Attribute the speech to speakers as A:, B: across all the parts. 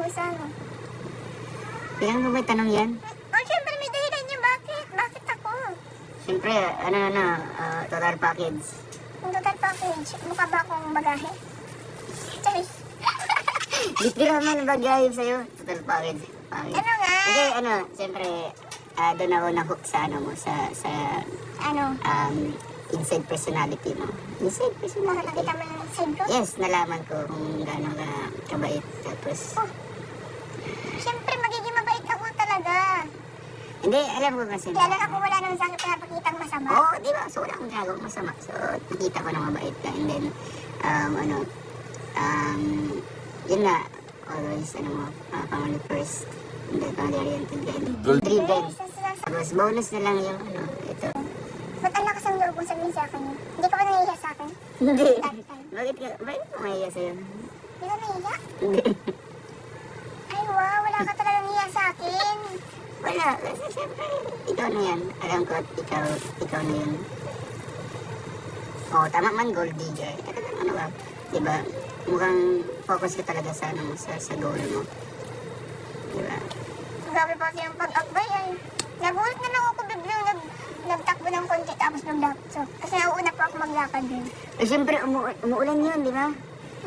A: sa ano.
B: Kailan mo ba tanong yan?
A: Oh, syempre may dahilan niyo. Bakit? Bakit ako?
B: Siyempre, total package.
A: Yung total package, mukha ba akong bagahe? Charis.
B: Literal man bagay sa'yo. Total package.
A: Ano nga?
B: Kasi siyempre, doon ako na-hook sa
A: Ano?
B: inside personality mo. Inside personality.
A: Nakita mo yung side ko?
B: Yes, nalaman ko kung gaano ka kabait. Tapos,
A: Syempre, magiging mabait ako talaga.
B: hindi, alam ko kasi.
A: Kaya lang ako wala naman sa akin pinapakitang masama.
B: Oo, di ba? So, wala akong ginagawang masama. So, nakita ko na mabait ka. And then, yun na, always, family first. And then, family-oriented ka. Driven. Tapos, bonus na lang yung, ito.
A: Ba't ang lakas ang loob mong sabihin sa akin yun? Hindi ka ba nahihiya sa akin?
B: Hindi.
A: That time.
B: Bakit ka mahiya sa'yo?
A: Di ka nahihiya?
B: Hindi.
A: Ay wow, wala ka talagang hiya sa akin.
B: Wala. Kasi, syempre, ikaw na yan. Alam ko at ikaw na yun. Oo, tama man, gold digger. Talagang ba? Diba? Mukhang focus ka talaga sa goal mo. Diba?
A: Grabe pa kasi yung pag-akbay ay. Nagulat na lang ako biglang nagtakbo ng konti tapos nagdakso. Kasi nauuna pa ako maglakad din.
B: Eh, syempre, umuulan yun, di ba?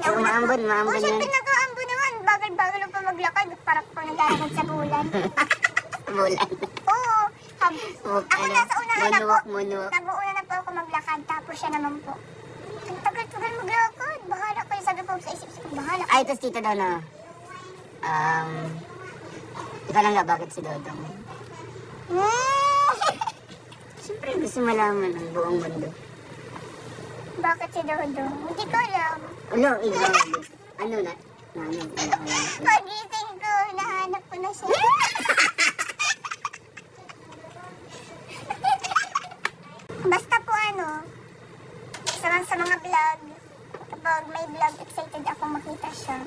B: Maambon
A: Oo,
B: yun.
A: syempre nag-aambo naman. Bagal-bagal lang pa maglakad. Parang pa naglalakad sa bulan.
B: Bulan.
A: Oo. Ako nasa unahan na po.
B: Moonwalk.
A: Nag-uuna na po ako maglakad. Tapos siya naman po. Ang tagal-tagal maglakad. Bahala ko yung sabi ko sa isip-isip ko. Bahala ko.
B: Ay, tapos tito daw na, ikaw lang nga, bakit si Dodong? Siyempre, gusto malaman ng buong mundo.
A: Bakit si Dodo? Hindi ko alam.
B: Ulo, ikaw. Ano na?
A: Pagising ko, nahanap ko na siya. Basta po sa mga vlog, kapag may vlog, excited akong makita siya.